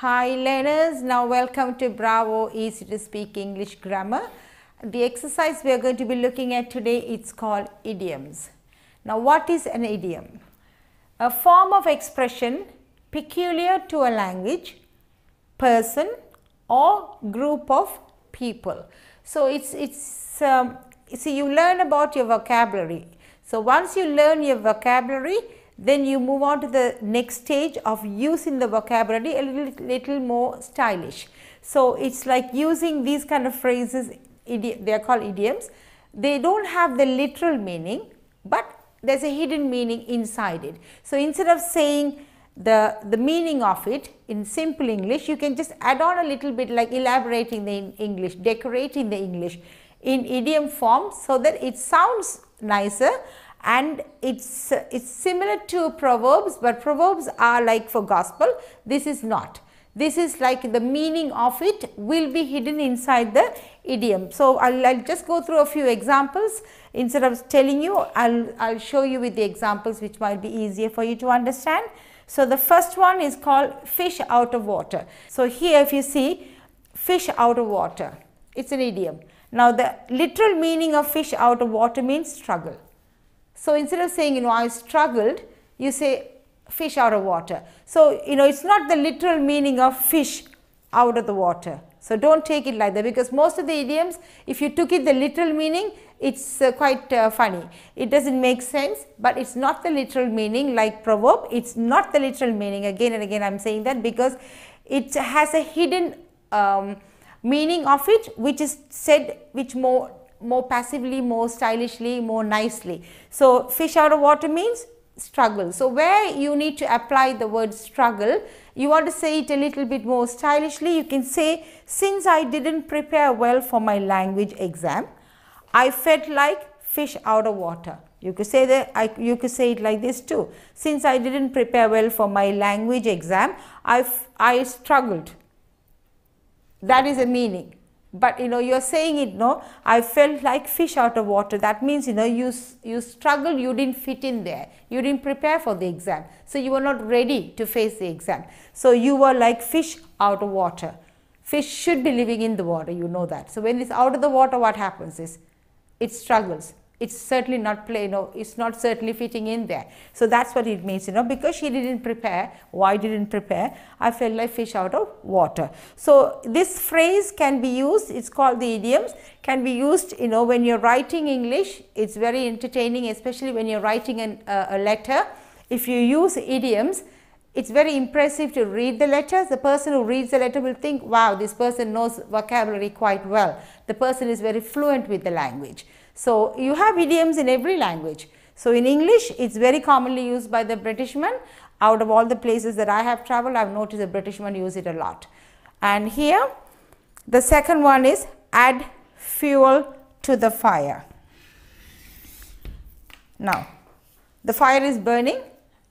Hi learners, now welcome to Bravo Easy to Speak English Grammar. The exercise we are going to be looking at today, it's called idioms. Now what is an idiom? A form of expression peculiar to a language, person or group of people. So see, you learn about your vocabulary. So once you learn your vocabulary, then you move on to the next stage of using the vocabulary a little more stylish. So it's like using these kind of phrases, they are called idioms. They don't have the literal meaning, but there's a hidden meaning inside it. So instead of saying the meaning of it in simple English, you can just add on a little bit, like elaborating the English, decorating the English in idiom form so that it sounds nicer. And it's similar to proverbs, but proverbs are like for gospel. This is not. This is like the meaning of it will be hidden inside the idiom. So I'll just go through a few examples. Instead of telling you, I'll show you with the examples which might be easier for you to understand. So the first one is called fish out of water. So here if you see fish out of water, it's an idiom. Now the literal meaning of fish out of water means struggle. So instead of saying, I struggled, you say fish out of water. So, it's not the literal meaning of fish out of the water. So don't take it like that, because most of the idioms, if you took it the literal meaning, it's quite funny. It doesn't make sense, but it's not the literal meaning like proverb. It's not the literal meaning. Again and again I am saying that because it has a hidden meaning of it, which is said more passively, more stylishly, more nicely. So fish out of water means struggle. So where you need to apply the word struggle, you want to say it a little bit more stylishly. You can say, since I didn't prepare well for my language exam, I felt like fish out of water. You could say that, you could say it like this too. Since I didn't prepare well for my language exam, I struggled. That is a meaning. But you're saying it, I felt like fish out of water. That means, you struggled, you didn't fit in there. You didn't prepare for the exam. So you were not ready to face the exam. So you were like fish out of water. Fish should be living in the water, you know that. So when it's out of the water, what happens is, it struggles. It's certainly not it's not certainly fitting in there. So that's what it means, because she didn't prepare. Why didn't prepare? I felt like fish out of water. So this phrase can be used, it's called the idioms, can be used, when you're writing English. It's very entertaining, especially when you're writing a letter. If you use idioms, it's very impressive to read the letter. The person who reads the letter will think, wow, this person knows vocabulary quite well. The person is very fluent with the language. So you have idioms in every language. So in English, it's very commonly used by the Britishman. Out of all the places that I have traveled, I've noticed the Britishman use it a lot. And here, the second one is add fuel to the fire. Now, the fire is burning.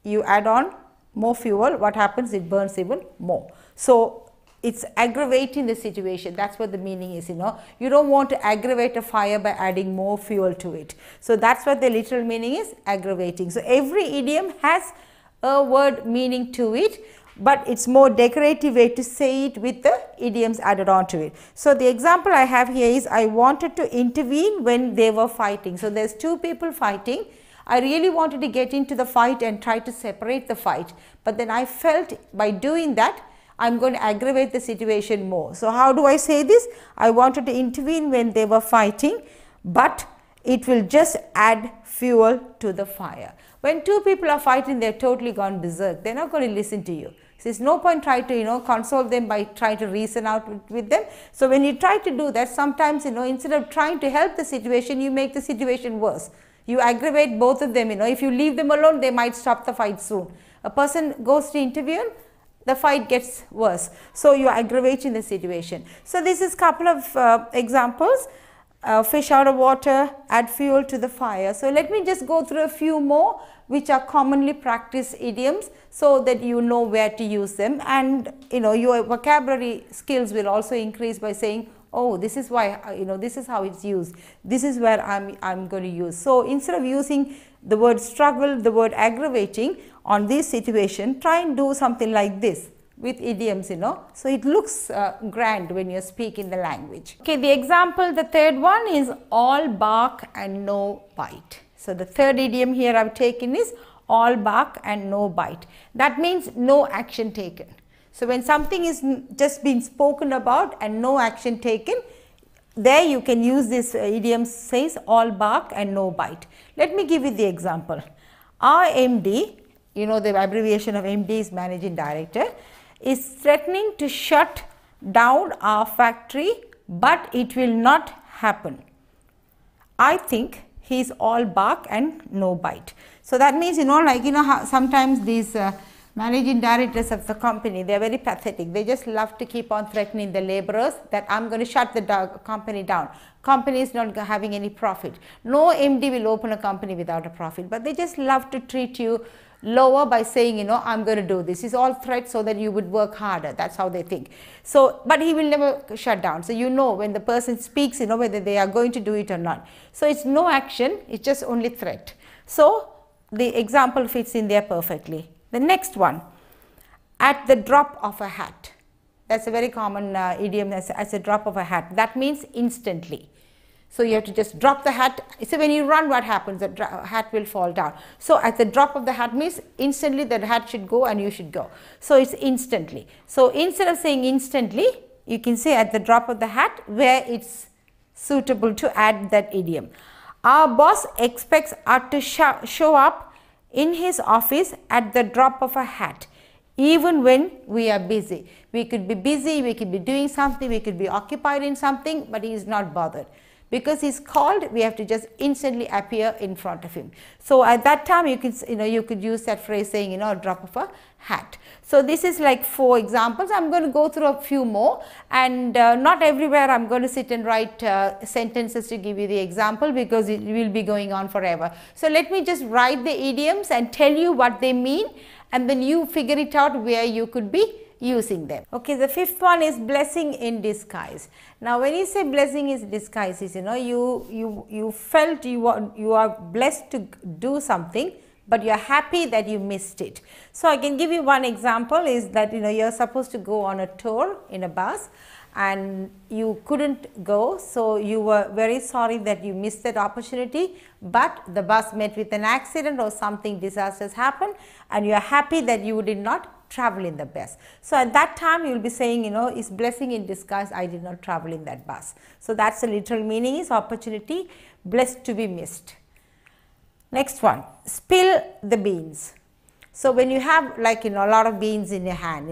You add on more fuel. What happens? It burns even more. So it's aggravating the situation. That's what the meaning is, You don't want to aggravate a fire by adding more fuel to it. So that's what the literal meaning is, aggravating. So every idiom has a word meaning to it, but it's more decorative way to say it with the idioms added on to it. So the example I have here is, I wanted to intervene when they were fighting. So there's two people fighting. I really wanted to get into the fight and try to separate the fight. But then I felt by doing that, I'm going to aggravate the situation more. So how do I say this? I wanted to intervene when they were fighting, but it will just add fuel to the fire. When two people are fighting, they're totally gone berserk. They're not going to listen to you. So there's no point trying to, console them by trying to reason out with them. So when you try to do that, sometimes, instead of trying to help the situation, you make the situation worse. You aggravate both of them, If you leave them alone, they might stop the fight soon. A person goes to intervene, the fight gets worse. So you are aggravating the situation. So this is couple of examples. Fish out of water, add fuel to the fire. So let me just go through a few more which are commonly practiced idioms so that you know where to use them, and your vocabulary skills will also increase by saying, oh, this is why, this is how it's used. This is where I'm going to use. So instead of using the word struggle, the word aggravating on this situation, try and do something like this. with idioms, so it looks grand when you speak in the language. Okay, the example, the third one is all bark and no bite. So the third idiom here I've taken is all bark and no bite. That means no action taken. So when something is just been spoken about and no action taken, there you can use this idiom, says all bark and no bite. Let me give you the example. Our MD, the abbreviation of MD is Managing Director, is threatening to shut down our factory, but it will not happen. I think he is all bark and no bite. So that means, how sometimes these managing directors of the company, they are very pathetic. They just love to keep on threatening the laborers that I'm going to shut the company down. Company is not having any profit. No MD will open a company without a profit, but they just love to treat you lower by saying, I'm going to do this. It's all threats so that you would work harder. That's how they think. So, but he will never shut down. So, when the person speaks, whether they are going to do it or not. So, it's no action, it's just only threat. So, the example fits in there perfectly. The next one, at the drop of a hat. That's a very common idiom, as a drop of a hat. That means instantly. So you have to just drop the hat. So when you run, what happens? The hat will fall down. So at the drop of the hat means instantly the hat should go and you should go. So it's instantly. So instead of saying instantly, you can say at the drop of the hat, where it's suitable to add that idiom. Our boss expects us to show up in his office at the drop of a hat, even when we are busy. We could be busy, we could be doing something, we could be occupied in something, but he is not bothered. Because he's called, we have to just instantly appear in front of him. So at that time, you could use that phrase saying, a drop of a hat. So this is like 4 examples. I'm going to go through a few more, and not everywhere I'm going to sit and write sentences to give you the example, because it will be going on forever. So let me just write the idioms and tell you what they mean, and then you figure it out where you could be using them. Okay, the 5th one is blessing in disguise. Now when you say blessing in disguise, is you felt you are blessed to do something, but you are happy that you missed it. So I can give you one example, is that you're supposed to go on a tour in a bus and you couldn't go, so you were very sorry that you missed that opportunity, but the bus met with an accident or something disastrous happened, and you are happy that you did not travel in the bus. So at that time you will be saying, is blessing in disguise, I did not travel in that bus. So that's the literal meaning, is opportunity blessed to be missed. Next one, spill the beans. So when you have a lot of beans in your hand,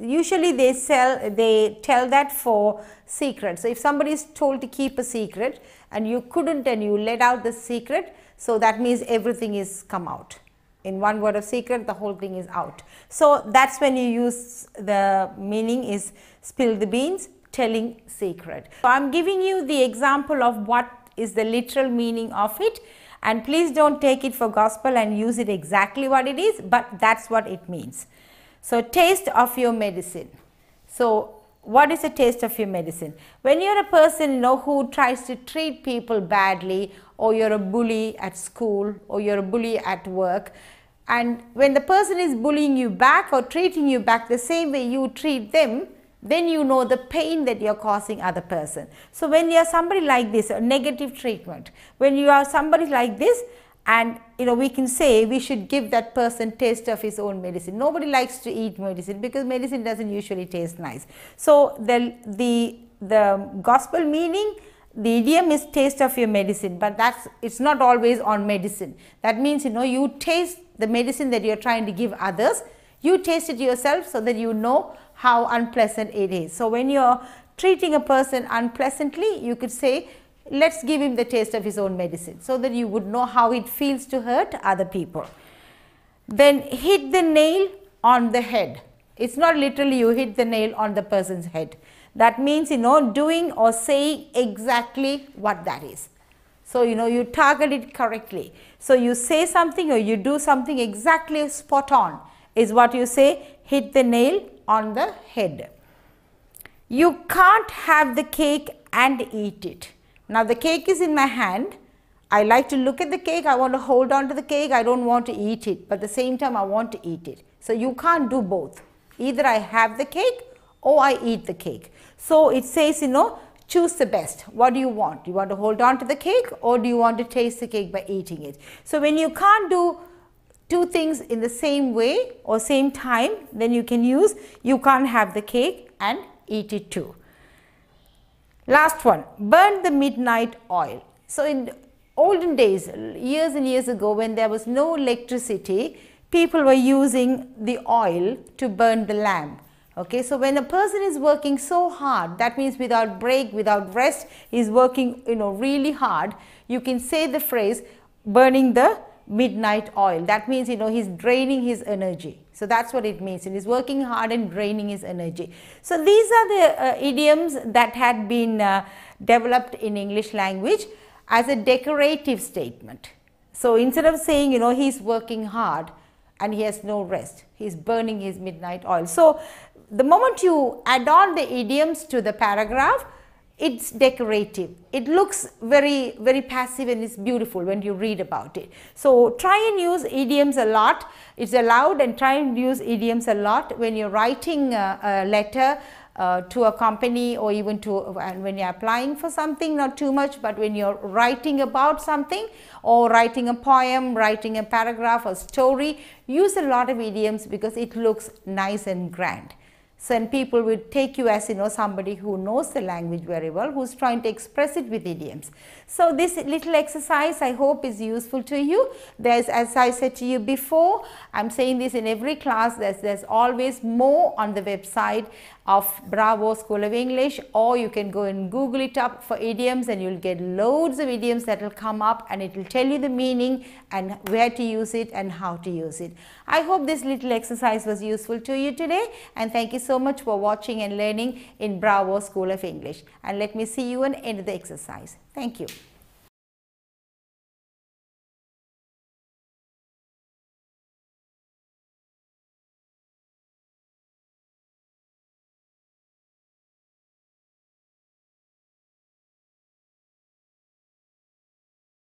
usually they tell that for secret. So if somebody is told to keep a secret and you couldn't, and you let out the secret, so that means everything is come out. In one word of secret, the whole thing is out. So that's when you use the meaning is spill the beans, telling secret. So I'm giving you the example of what is the literal meaning of it, and please don't take it for gospel and use it exactly what it is, but that's what it means. So taste of your medicine. So what is a taste of your medicine? When you're a person who tries to treat people badly, or you're a bully at school, or you're a bully at work, and when the person is bullying you back or treating you back the same way you treat them, then you know the pain that you're causing other person. So when you're somebody like this, a negative treatment, when you are somebody like this, and we can say we should give that person taste of his own medicine. Nobody likes to eat medicine, because medicine doesn't usually taste nice. So the gospel meaning, the idiom is taste of your medicine, but it's not always on medicine. That means you taste the medicine that you're trying to give others, you taste it yourself so that you know how unpleasant it is. So when you're treating a person unpleasantly, you could say, let's give him the taste of his own medicine, so that you would know how it feels to hurt other people. Then hit the nail on the head. It's not literally you hit the nail on the person's head. That means, doing or saying exactly what that is. So, you target it correctly. So, you say something or you do something exactly spot on is what you say, hit the nail on the head. You can't have the cake and eat it. Now, the cake is in my hand. I like to look at the cake. I want to hold on to the cake. I don't want to eat it, but at the same time I want to eat it. So, you can't do both. Either I have the cake or I eat the cake. So it says, choose the best. What do you want? You want to hold on to the cake, or do you want to taste the cake by eating it? So when you can't do two things in the same way or same time, then you can use you can't have the cake and eat it too. Last one, burn the midnight oil. So in olden days, years and years ago, when there was no electricity, people were using the oil to burn the lamp. Okay, so when a person is working so hard, that means without break, without rest, he is working really hard, you can say the phrase burning the midnight oil. That means he's draining his energy. So that's what it means. He's working hard and draining his energy. So these are the idioms that had been developed in English language as a decorative statement. So instead of saying he's working hard and he has no rest, he's burning his midnight oil. So the moment you add on the idioms to the paragraph, it's decorative. It looks very, very passive and it's beautiful when you read about it. So try and use idioms a lot. It's allowed, and try and use idioms a lot when you're writing a letter to a company, or even when you're applying for something, not too much, but when you're writing about something, or writing a poem, writing a paragraph, a story, use a lot of idioms because it looks nice and grand. So, and people will take you as somebody who knows the language very well, who's trying to express it with idioms. So this little exercise I hope is useful to you. There's, as I said to you before, I'm saying this in every class, there's always more on the website of Bravo School of English, or you can go and Google it up for idioms, and you'll get loads of idioms that will come up, and it will tell you the meaning and where to use it and how to use it. I hope this little exercise was useful to you today, and thank you so much for watching and learning in Bravo School of English. And let me see you at the end of the exercise. Thank you.